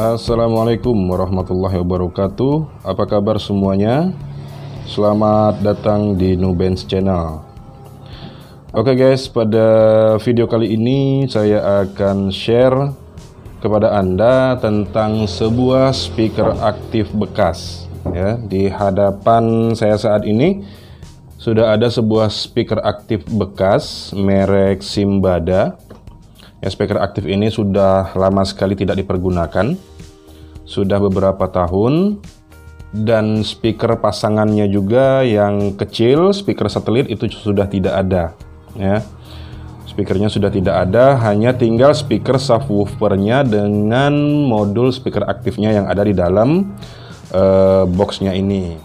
Assalamualaikum warahmatullahi wabarakatuh. Apa kabar semuanya? Selamat datang di Nubens Channel. Oke guys, pada video kali ini saya akan share kepada Anda tentang sebuah speaker aktif bekas. Ya, di hadapan saya saat ini sudah ada sebuah speaker aktif bekas merek Simbada. Ya, speaker aktif ini sudah lama sekali tidak dipergunakan, sudah beberapa tahun, dan speaker pasangannya juga yang kecil, speaker satelit itu sudah tidak ada. Ya, speakernya sudah tidak ada, hanya tinggal speaker subwoofernya dengan modul speaker aktifnya yang ada di dalam boxnya ini.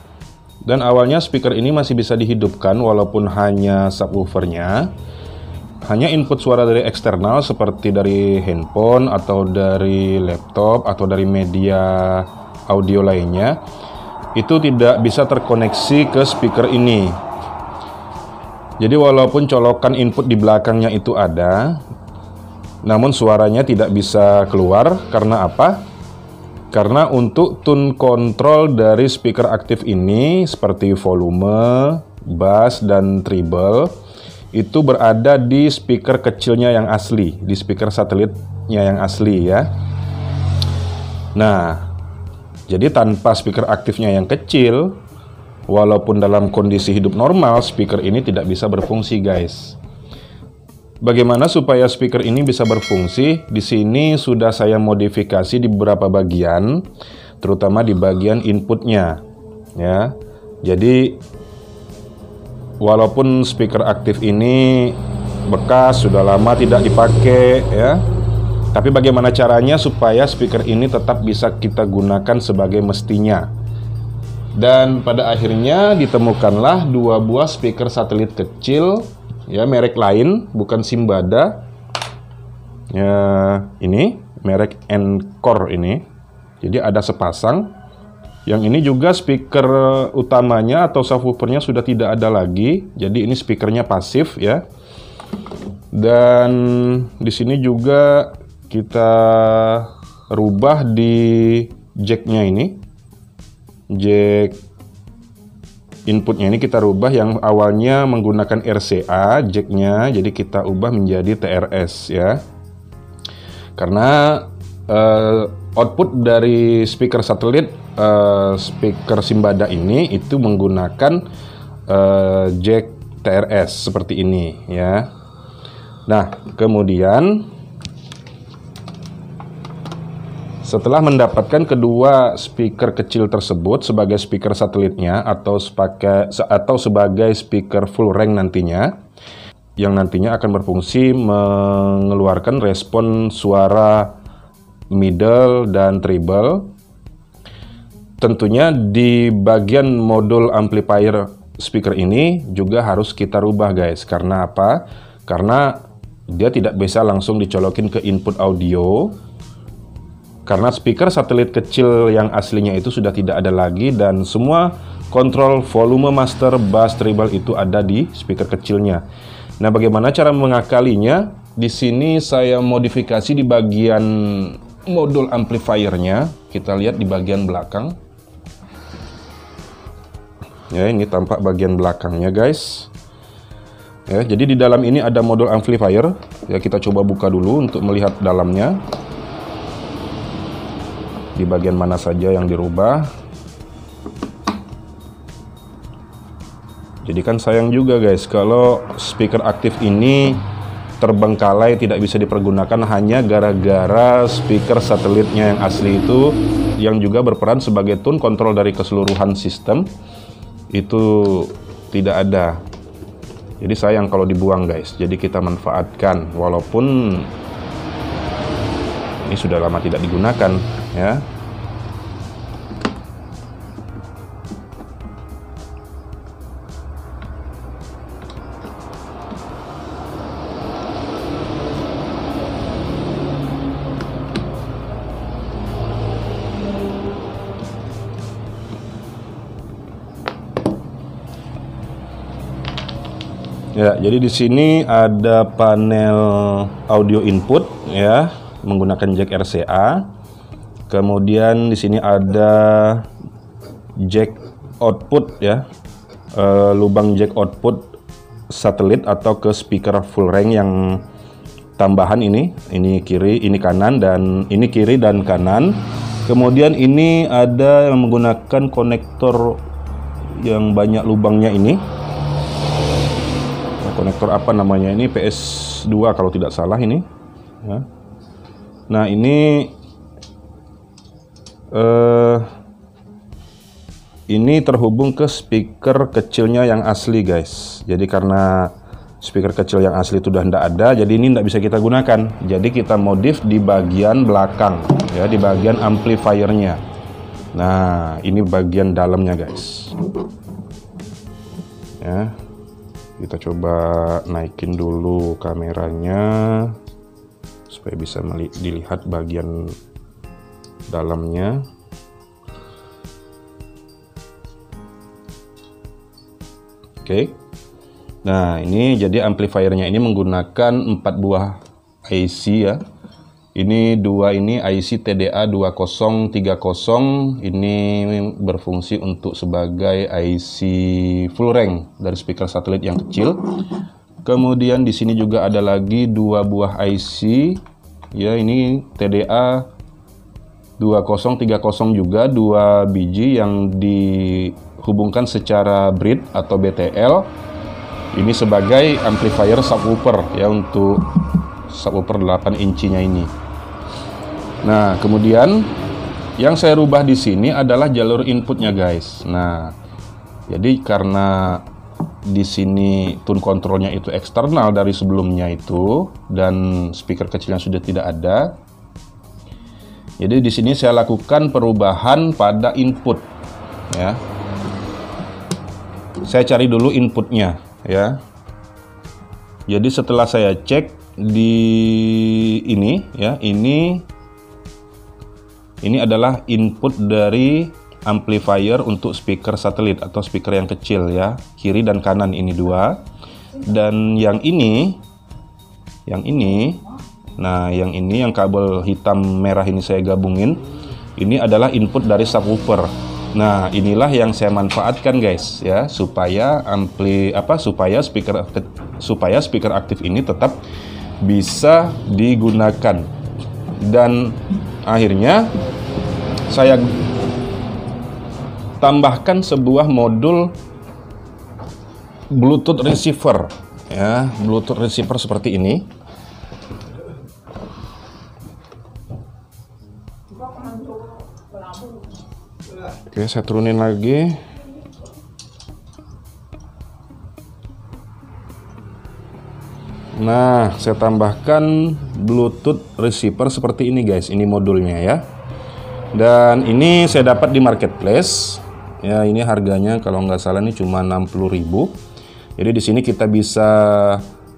Dan awalnya speaker ini masih bisa dihidupkan walaupun hanya subwoofernya. Hanya input suara dari eksternal seperti dari handphone atau dari laptop atau dari media audio lainnya itu tidak bisa terkoneksi ke speaker ini. Jadi walaupun colokan input di belakangnya itu ada, namun suaranya tidak bisa keluar. Karena apa? Karena untuk tone control dari speaker aktif ini seperti volume, bass, dan treble itu berada di speaker kecilnya yang asli, di speaker satelitnya yang asli ya. Nah, jadi tanpa speaker aktifnya yang kecil, walaupun dalam kondisi hidup normal, speaker ini tidak bisa berfungsi guys. Bagaimana supaya speaker ini bisa berfungsi? Di sini sudah saya modifikasi di beberapa bagian, terutama di bagian inputnya ya. Jadi walaupun speaker aktif ini bekas, sudah lama tidak dipakai ya, tapi bagaimana caranya supaya speaker ini tetap bisa kita gunakan sebagai mestinya. Dan pada akhirnya ditemukanlah dua buah speaker satelit kecil ya, merek lain, bukan Simbada ya, ini merek Encore ini. Jadi ada sepasang. Yang ini juga speaker utamanya atau subwoofernya sudah tidak ada lagi. Jadi ini speakernya pasif ya. Dan di sini juga kita rubah di jacknya ini. Jack inputnya ini kita rubah, yang awalnya menggunakan RCA jacknya, jadi kita ubah menjadi TRS ya. Karena output dari speaker satelit, speaker Simbada ini itu menggunakan jack TRS seperti ini ya. Nah, kemudian setelah mendapatkan kedua speaker kecil tersebut sebagai speaker satelitnya atau sebagai speaker full range nantinya, yang nantinya akan berfungsi mengeluarkan respon suara middle dan treble. Tentunya di bagian modul amplifier speaker ini juga harus kita rubah guys. Karena apa? Karena dia tidak bisa langsung dicolokin ke input audio, karena speaker satelit kecil yang aslinya itu sudah tidak ada lagi, dan semua kontrol volume, master, bass, treble itu ada di speaker kecilnya. Nah, bagaimana cara mengakalinya? Di sini saya modifikasi di bagian modul amplifiernya. Kita lihat di bagian belakang. Ya, ini tampak bagian belakangnya guys. Ya, jadi di dalam ini ada modul amplifier. Ya, kita coba buka dulu untuk melihat dalamnya. Di bagian mana saja yang dirubah. Jadi kan sayang juga guys kalau speaker aktif ini terbengkalai, tidak bisa dipergunakan hanya gara-gara speaker satelitnya yang asli itu, yang juga berperan sebagai tone control dari keseluruhan sistem, itu tidak ada. Jadi sayang kalau dibuang guys. Jadi kita manfaatkan walaupun ini sudah lama tidak digunakan ya. Ya, jadi di sini ada panel audio input ya, menggunakan jack RCA. Kemudian di sini ada jack output ya, lubang jack output satelit atau ke speaker full range yang tambahan ini kiri, ini kanan, dan ini kiri dan kanan. Kemudian ini ada yang menggunakan konektor yang banyak lubangnya ini. Konektor apa namanya ini? PS2 kalau tidak salah ini. Ya. Nah ini terhubung ke speaker kecilnya yang asli guys. Jadi karena speaker kecil yang asli itu sudah tidak ada, jadi ini tidak bisa kita gunakan. Jadi kita modif di bagian belakang ya, di bagian amplifiernya. Nah ini bagian dalamnya guys ya. Kita coba naikin dulu kameranya supaya bisa dilihat bagian dalamnya. Oke. Nah, ini jadi amplifiernya ini menggunakan 4 buah IC ya. Ini ini IC TDA 2030. Ini berfungsi untuk sebagai IC full range dari speaker satelit yang kecil. Kemudian di sini juga ada lagi 2 buah IC ya, ini TDA 2030 juga, 2 biji yang dihubungkan secara bridge atau BTL. Ini sebagai amplifier subwoofer ya, untuk subwoofer 8 incinya ini. Nah, kemudian yang saya rubah di sini adalah jalur inputnya guys. Nah, jadi karena di sini tune controlnya itu eksternal dari sebelumnya itu, dan speaker kecilnya sudah tidak ada. Jadi di sini saya lakukan perubahan pada input ya. Saya cari dulu inputnya ya. Jadi setelah saya cek di ini ya, ini adalah input dari amplifier untuk speaker satelit atau speaker yang kecil ya, kiri dan kanan ini 2. Dan yang ini, nah yang ini yang kabel hitam merah ini saya gabungin, ini adalah input dari subwoofer. Nah, inilah yang saya manfaatkan guys ya, supaya speaker aktif ini tetap bisa digunakan. Dan akhirnya saya tambahkan sebuah modul Bluetooth receiver ya, Bluetooth receiver seperti ini. Oke, saya turunin lagi. Nah, saya tambahkan Bluetooth receiver seperti ini guys. Ini modulnya ya. Dan ini saya dapat di marketplace. Ya, ini harganya kalau nggak salah ini cuma 60.000. Jadi di sini kita bisa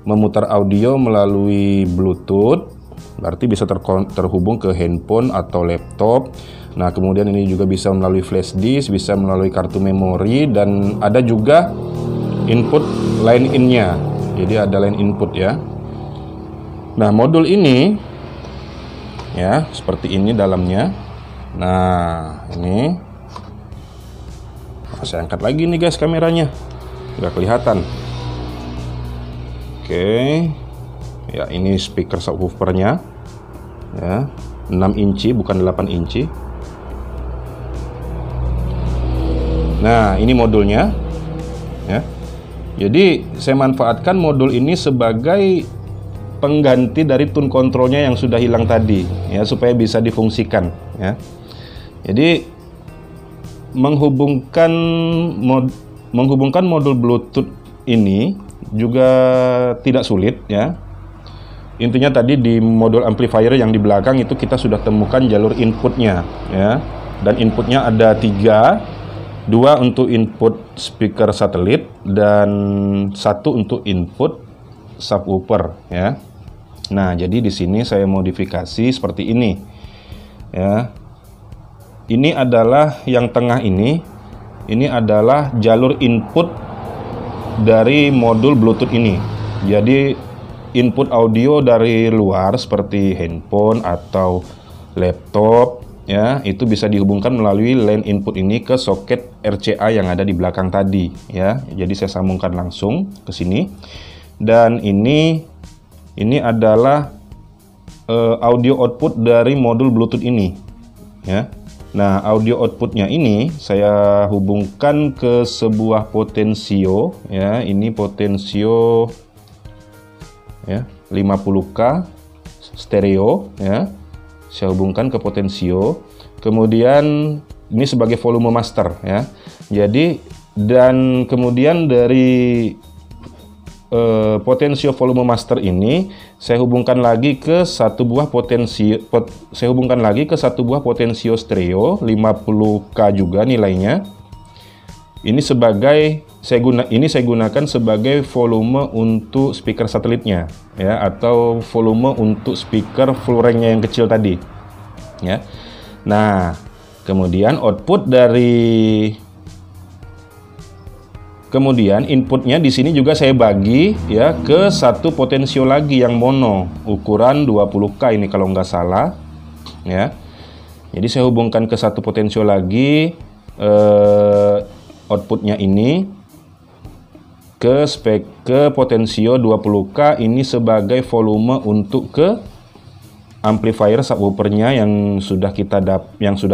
memutar audio melalui Bluetooth. Berarti bisa terhubung ke handphone atau laptop. Nah, kemudian ini juga bisa melalui flash disk, bisa melalui kartu memori, dan ada juga input line in-nya. Jadi ada line input ya. Nah, modul ini ya, seperti ini dalamnya. Nah, ini saya angkat lagi nih guys kameranya. Nggak kelihatan. Oke. Ya, ini speaker subwoofernya. Ya, 6 inci bukan 8 inci. Nah, ini modulnya ya. Jadi saya manfaatkan modul ini sebagai pengganti dari tune controlnya yang sudah hilang tadi ya, supaya bisa difungsikan ya. Jadi menghubungkan modul Bluetooth ini juga tidak sulit ya. Intinya tadi di modul amplifier yang di belakang itu kita sudah temukan jalur inputnya ya. Dan inputnya ada 3. 2 untuk input speaker satelit dan 1 untuk input subwoofer ya. Nah, jadi di sini saya modifikasi seperti ini ya. Ini adalah yang tengah ini adalah jalur input dari modul Bluetooth ini. Jadi input audio dari luar seperti handphone atau laptop ya, itu bisa dihubungkan melalui line input ini ke soket RCA yang ada di belakang tadi, ya. Jadi saya sambungkan langsung ke sini. Dan ini adalah audio output dari modul Bluetooth ini, ya. Nah, audio outputnya ini saya hubungkan ke sebuah potensio, ya. Ini potensio, ya, 50K stereo, ya. Saya hubungkan ke potensio. Kemudian ini sebagai volume master, ya. Jadi dan kemudian dari potensio volume master ini saya hubungkan lagi ke satu buah potensio stereo 50K juga nilainya. Ini saya gunakan sebagai volume untuk speaker satelitnya, ya, atau volume untuk speaker full range-nya yang kecil tadi, ya. Nah, kemudian inputnya di sini juga saya bagi, ya, ke satu potensio lagi yang mono ukuran 20K ini kalau nggak salah, ya. Jadi saya hubungkan ke satu potensio lagi, outputnya ini ke potensio 20K ini sebagai volume untuk ke amplifier subwoofernya yang sudah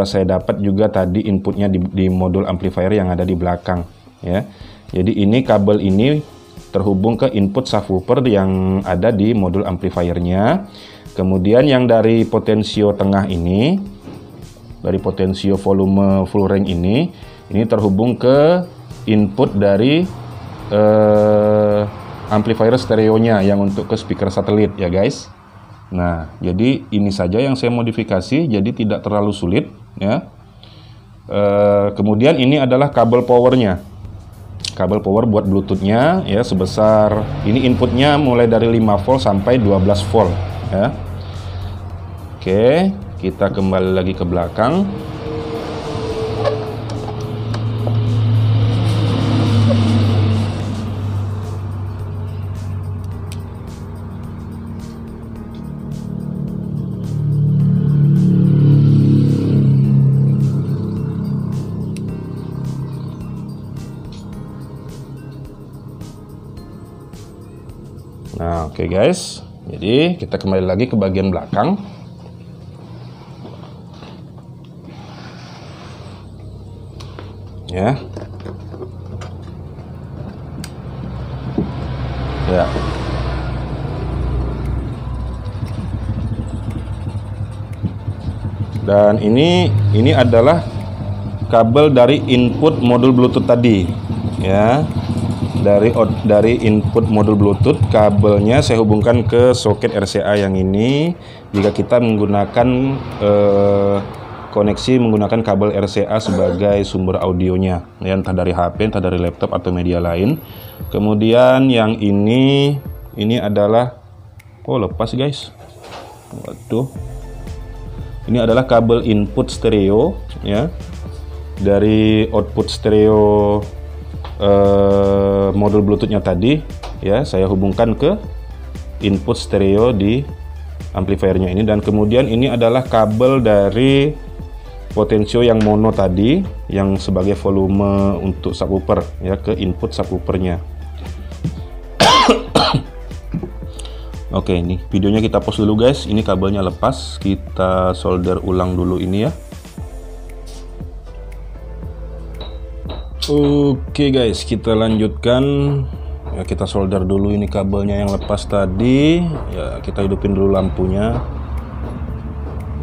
saya dapat juga tadi inputnya di modul amplifier yang ada di belakang, ya. Jadi ini kabel ini terhubung ke input subwoofer yang ada di modul amplifiernya. Kemudian yang dari potensio tengah ini, dari potensio volume full range ini terhubung ke input dari amplifier stereonya yang untuk ke speaker satelit, ya guys. Nah, jadi ini saja yang saya modifikasi, jadi tidak terlalu sulit, ya. Kemudian ini adalah kabel powernya. Kabel power buat Bluetooth-nya, ya, sebesar ini inputnya mulai dari 5 volt sampai 12 volt, ya. Oke, kita kembali lagi ke belakang. Nah, oke guys. Jadi kita kembali lagi ke bagian belakang. Ya. Ya. Dan ini adalah kabel dari input modul Bluetooth tadi, ya. Dari input modul Bluetooth, kabelnya saya hubungkan ke soket RCA yang ini. Jika kita menggunakan koneksi menggunakan kabel RCA sebagai sumber audionya, ya, entah dari HP, entah dari laptop atau media lain. Kemudian yang ini adalah, oh lepas guys, waduh, ini adalah kabel input stereo, ya, dari output stereo modul Bluetooth-nya tadi, ya, saya hubungkan ke input stereo di amplifiernya ini. Dan kemudian ini adalah kabel dari potensio yang mono tadi yang sebagai volume untuk subwoofer, ya, ke input subwoofernya. Oke, ini videonya kita pause dulu guys. Ini kabelnya lepas, kita solder ulang dulu ini, ya. Oke guys, kita lanjutkan, ya. Kita solder dulu ini kabelnya yang lepas tadi, ya. Kita hidupin dulu lampunya,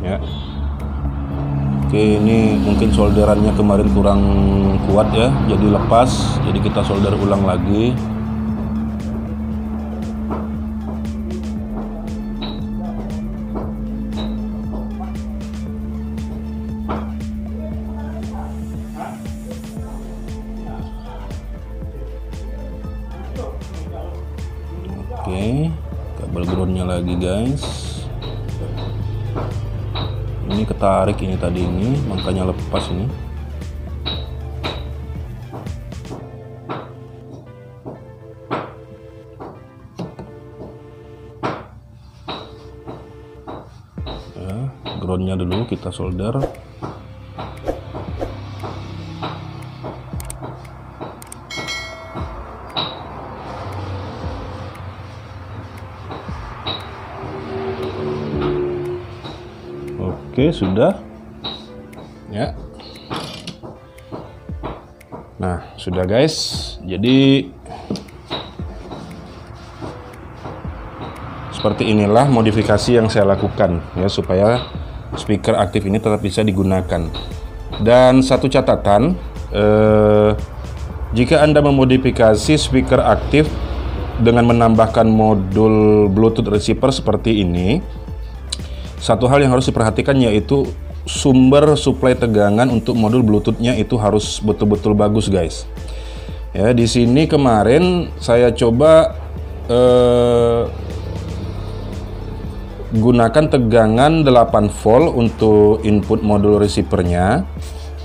ya. Oke, ini mungkin solderannya kemarin kurang kuat, ya, jadi lepas, jadi kita solder ulang lagi. Oke, kabel groundnya lagi guys. Ini ketarik ini tadi ini, makanya lepas ini. Ya, groundnya dulu kita solder. Oke, sudah. Ya. Nah, sudah guys. Jadi seperti inilah modifikasi yang saya lakukan ya, supaya speaker aktif ini tetap bisa digunakan. Dan satu catatan, jika Anda memodifikasi speaker aktif dengan menambahkan modul Bluetooth receiver seperti ini, satu hal yang harus diperhatikan yaitu sumber suplai tegangan untuk modul Bluetooth-nya itu harus betul-betul bagus guys. Ya, di sini kemarin saya coba gunakan tegangan 8 volt untuk input modul receivernya.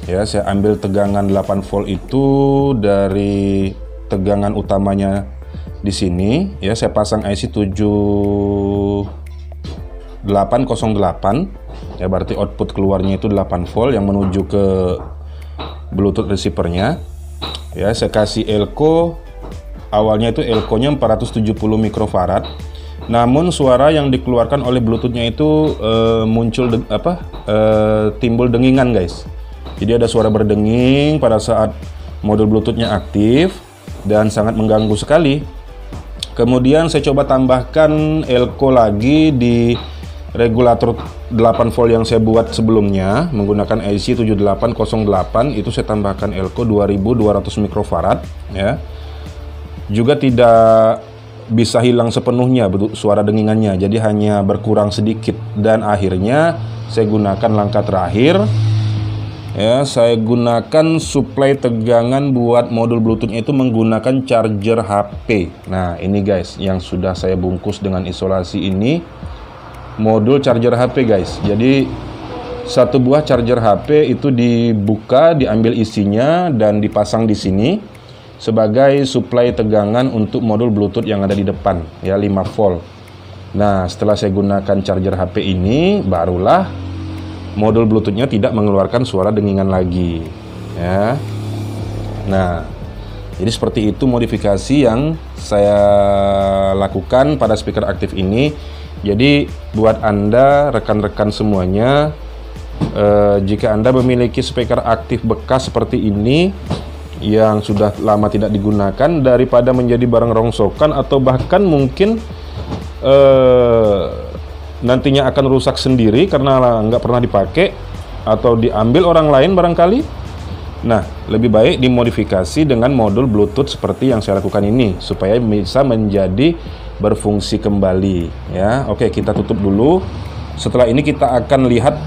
Ya, saya ambil tegangan 8 volt itu dari tegangan utamanya di sini. Ya, saya pasang IC 7808. Ya, berarti output keluarnya itu 8 volt yang menuju ke Bluetooth receivernya. Ya, saya kasih elko. Awalnya itu elko-nya 470 mikrofarad. Namun suara yang dikeluarkan oleh Bluetooth-nya itu timbul dengingan guys. Jadi ada suara berdenging pada saat modul Bluetooth-nya aktif dan sangat mengganggu sekali. Kemudian saya coba tambahkan elko lagi di regulator 8 volt yang saya buat sebelumnya menggunakan IC 7808. Itu saya tambahkan elko 2200 mikrofarad ya. Juga tidak bisa hilang sepenuhnya suara dengingannya, jadi hanya berkurang sedikit. Dan akhirnya saya gunakan langkah terakhir ya, saya gunakan suplai tegangan buat modul Bluetooth-nya itu menggunakan charger HP. Nah, ini guys yang sudah saya bungkus dengan isolasi ini, modul charger HP guys. Jadi satu buah charger HP itu dibuka, diambil isinya dan dipasang di sini sebagai suplai tegangan untuk modul Bluetooth yang ada di depan ya, 5 volt. Nah, setelah saya gunakan charger HP ini, barulah modul Bluetooth-nya tidak mengeluarkan suara dengingan lagi ya. Nah, jadi seperti itu modifikasi yang saya lakukan pada speaker aktif ini. Jadi buat Anda rekan-rekan semuanya, jika Anda memiliki speaker aktif bekas seperti ini yang sudah lama tidak digunakan, daripada menjadi barang rongsokan atau bahkan mungkin nantinya akan rusak sendiri karena nggak pernah dipakai atau diambil orang lain barangkali. Nah, lebih baik dimodifikasi dengan modul Bluetooth seperti yang saya lakukan ini supaya bisa menjadi berfungsi kembali ya. Oke, kita tutup dulu. Setelah ini kita akan lihat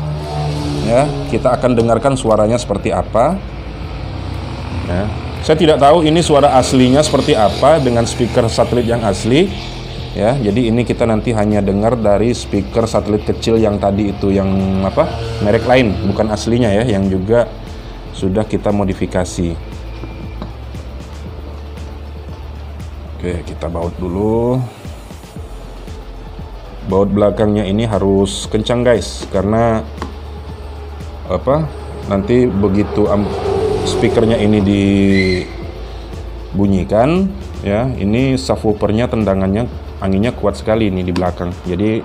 ya, kita akan dengarkan suaranya seperti apa. Ya, saya tidak tahu ini suara aslinya seperti apa dengan speaker satelit yang asli ya. Jadi ini kita nanti hanya dengar dari speaker satelit kecil yang tadi itu, yang merek lain, bukan aslinya ya, yang juga sudah kita modifikasi. Oke, kita baut dulu. Baut belakangnya ini harus kencang guys, karena nanti begitu speakernya ini dibunyikan ya, ini subwoofernya tendangannya anginnya kuat sekali ini di belakang. Jadi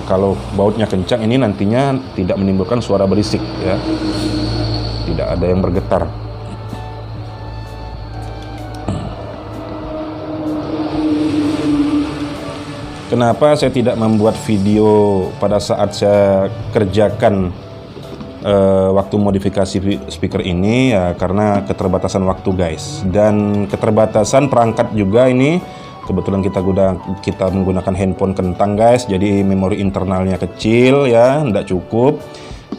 kalau bautnya kencang ini nantinya tidak menimbulkan suara berisik ya, tidak ada yang bergetar. Kenapa saya tidak membuat video pada saat saya kerjakan waktu modifikasi speaker ini ya, karena keterbatasan waktu guys, dan keterbatasan perangkat juga. Ini kebetulan kita menggunakan handphone kentang guys, jadi memori internalnya kecil ya, tidak cukup.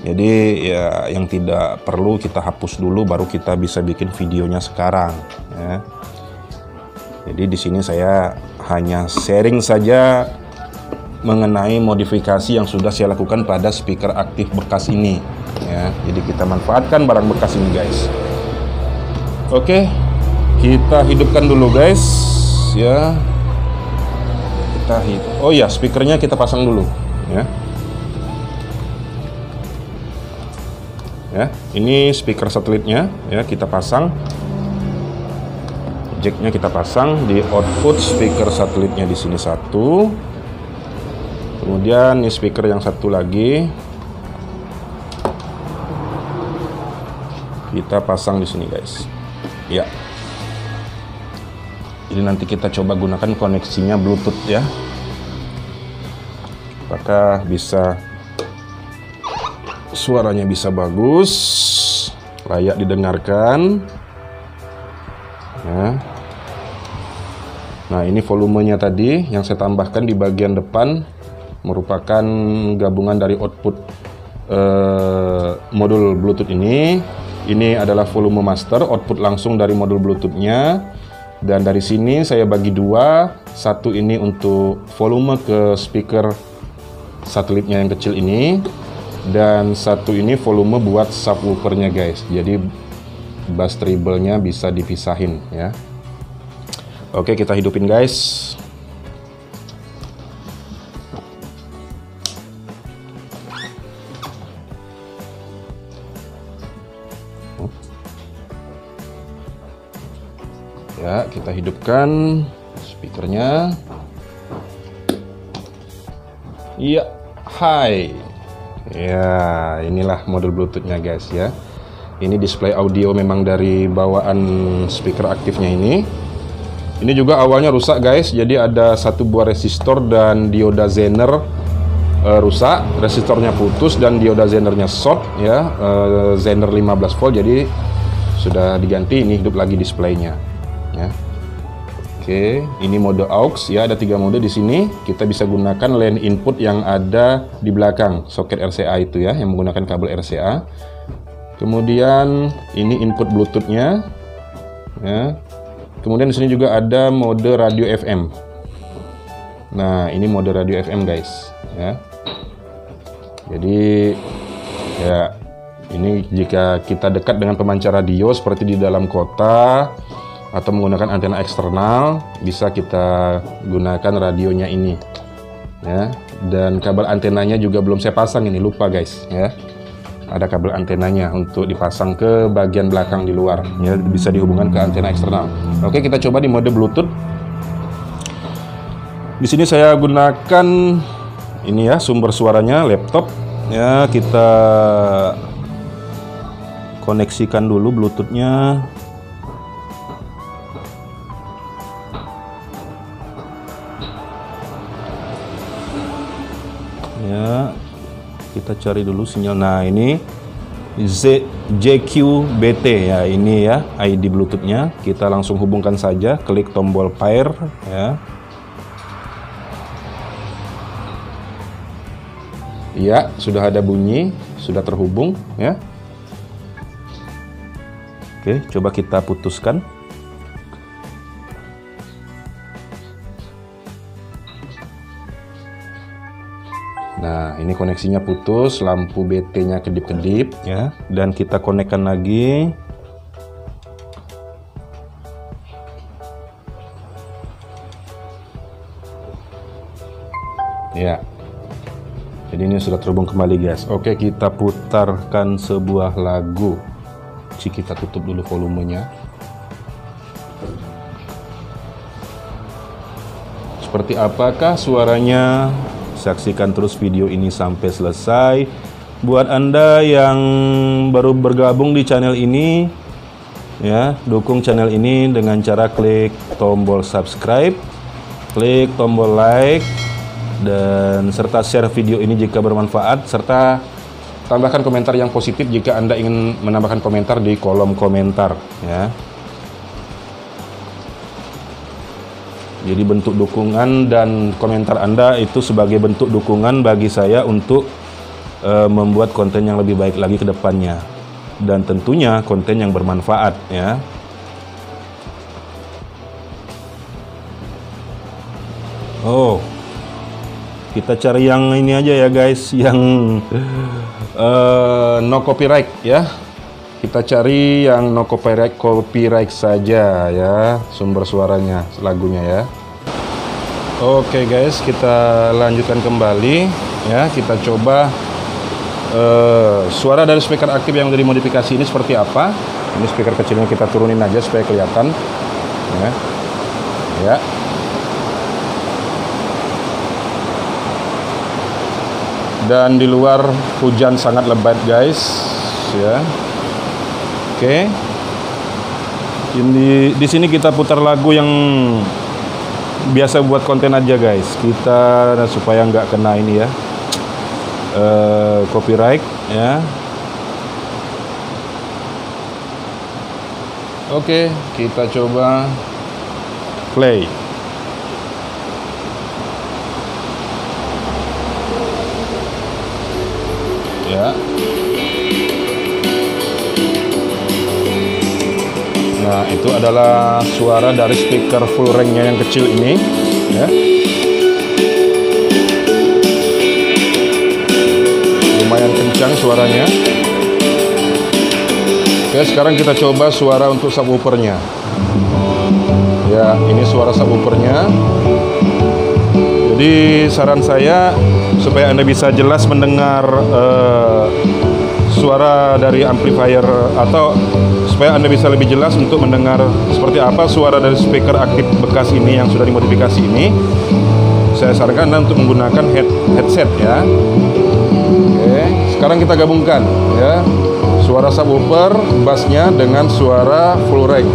Jadi ya, yang tidak perlu kita hapus dulu, baru kita bisa bikin videonya sekarang ya. Jadi di sini saya hanya sharing saja mengenai modifikasi yang sudah saya lakukan pada speaker aktif bekas ini ya. Jadi kita manfaatkan barang bekas ini guys. Oke, kita hidupkan dulu guys ya. Oh ya, speakernya kita pasang dulu ya. Ya, ini speaker satelitnya ya, kita pasang. Jacknya kita pasang di output speaker satelitnya di sini satu. Kemudian ini speaker yang satu lagi kita pasang di sini guys. Ya. Jadi nanti kita coba gunakan koneksinya Bluetooth ya. Apakah bisa suaranya bisa bagus, layak didengarkan. Ya. Nah, ini volumenya tadi yang saya tambahkan di bagian depan merupakan gabungan dari output modul Bluetooth ini. Ini adalah volume master, output langsung dari modul Bluetooth-nya. Dan dari sini saya bagi dua, satu ini untuk volume ke speaker satelitnya yang kecil ini, dan satu ini volume buat subwoofernya guys. Jadi bass treble-nya bisa dipisahin ya. Oke, kita hidupin guys. Ya, kita hidupkan speakernya. Iya, hai. Ya, inilah modul Bluetooth-nya guys ya. Ini display audio memang dari bawaan speaker aktifnya ini. Ini juga awalnya rusak guys. Jadi ada satu buah resistor dan dioda zener rusak. Resistornya putus dan dioda zenernya short ya. Zener 15 volt. Jadi sudah diganti. Ini hidup lagi displaynya. Ya. Oke, ini mode aux ya, ada 3 mode di sini. Kita bisa gunakan LAN input yang ada di belakang soket RCA itu ya, yang menggunakan kabel RCA. Kemudian ini input Bluetooth-nya. Ya. Kemudian di sini juga ada mode radio FM. Nah, ini mode radio FM guys ya. Jadi ya, ini jika kita dekat dengan pemancar radio seperti di dalam kota atau menggunakan antena eksternal, bisa kita gunakan radionya ini ya. Dan kabel antenanya juga belum saya pasang, ini lupa guys ya. Ada kabel antenanya untuk dipasang ke bagian belakang di luar ya, bisa dihubungkan ke antena eksternal. Oke, kita coba di mode Bluetooth. Di sini saya gunakan ini ya, sumber suaranya laptop ya. Kita koneksikan dulu Bluetooth-nya. Ya, kita cari dulu sinyal. Nah, ini JQBT ya, ini ya ID Bluetooth-nya. Kita langsung hubungkan saja, klik tombol pair ya. Iya, sudah ada bunyi, sudah terhubung ya. Oke, coba kita putuskan. Nah, ini koneksinya putus, lampu BT-nya kedip-kedip ya, dan kita konekkan lagi. Ya. Jadi ini sudah terhubung kembali guys. Oke, kita putarkan sebuah lagu. Kita tutup dulu volumenya. Seperti apakah suaranya? Saksikan terus video ini sampai selesai. Buat Anda yang baru bergabung di channel ini ya, dukung channel ini dengan cara klik tombol subscribe, klik tombol like, dan serta share video ini jika bermanfaat, serta tambahkan komentar yang positif jika Anda ingin menambahkan komentar di kolom komentar ya. Jadi bentuk dukungan dan komentar Anda itu sebagai bentuk dukungan bagi saya untuk membuat konten yang lebih baik lagi ke depannya, dan tentunya konten yang bermanfaat ya. Oh, kita cari yang ini aja ya guys, yang no copyright ya. Kita cari yang no copyright saja ya, sumber suaranya, lagunya ya. Oke guys, kita lanjutkan kembali ya. Kita coba suara dari speaker aktif yang dari modifikasi ini seperti apa. Ini speaker kecilnya kita turunin aja supaya kelihatan ya. Ya. Dan di luar hujan sangat lebat guys, ya. Oke. Di sini kita putar lagu yang biasa buat konten aja guys. Kita supaya nggak kena ini ya, copyright ya. Oke, kita coba play. Ya. Nah, itu adalah suara dari speaker full range-nya yang kecil ini, ya. Lumayan kencang suaranya. Oke, sekarang kita coba suara untuk subwoofernya. Ya, ini suara subwoofernya. Jadi saran saya supaya Anda bisa jelas mendengar suara dari amplifier, atau supaya Anda bisa lebih jelas untuk mendengar seperti apa suara dari speaker aktif bekas ini yang sudah dimodifikasi ini, saya sarankan Anda untuk menggunakan headset ya. Oke, sekarang kita gabungkan ya, suara subwoofer bassnya dengan suara full range.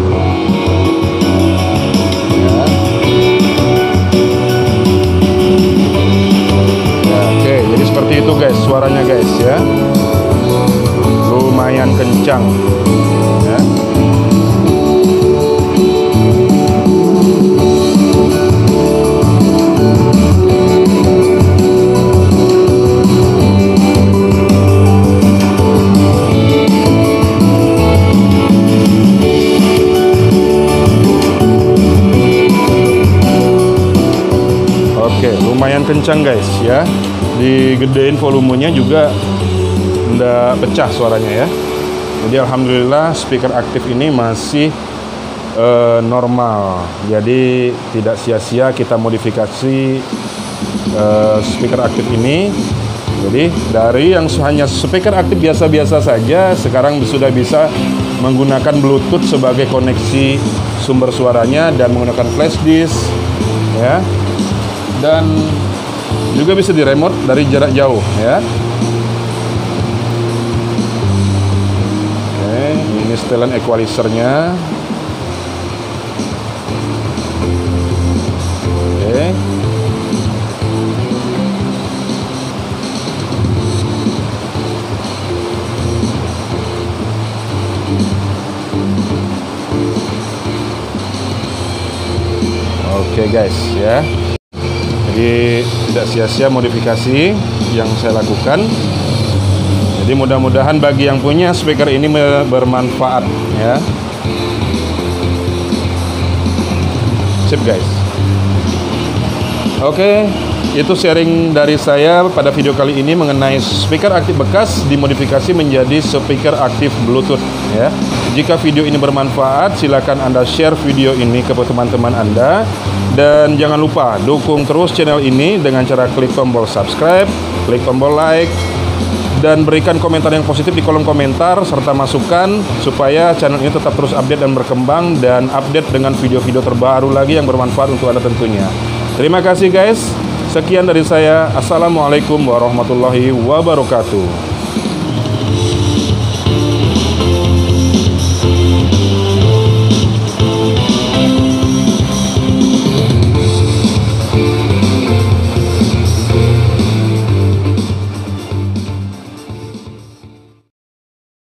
Jadi seperti itu guys suaranya guys ya, lumayan kencang ya. Oke, lumayan kencang guys ya. Digedein volumenya juga nggak pecah suaranya ya. Jadi alhamdulillah speaker aktif ini masih normal. Jadi tidak sia-sia kita modifikasi speaker aktif ini. Jadi dari yang hanya speaker aktif biasa-biasa saja, sekarang sudah bisa menggunakan Bluetooth sebagai koneksi sumber suaranya dan menggunakan flash disk ya. Dan juga bisa di remote dari jarak jauh ya. Oke, ini setelan equalizernya. Oke. Oke guys ya. Jadi tidak sia-sia modifikasi yang saya lakukan. Jadi mudah-mudahan bagi yang punya speaker ini bermanfaat ya. Sip guys. Oke, itu sharing dari saya pada video kali ini mengenai speaker aktif bekas dimodifikasi menjadi speaker aktif Bluetooth ya. Jika video ini bermanfaat, silakan Anda share video ini ke teman-teman Anda. Dan jangan lupa dukung terus channel ini dengan cara klik tombol subscribe, klik tombol like, dan berikan komentar yang positif di kolom komentar serta masukan supaya channel ini tetap terus update dan berkembang dan update dengan video-video terbaru lagi yang bermanfaat untuk Anda tentunya. Terima kasih guys. Sekian dari saya. Assalamualaikum warahmatullahi wabarakatuh.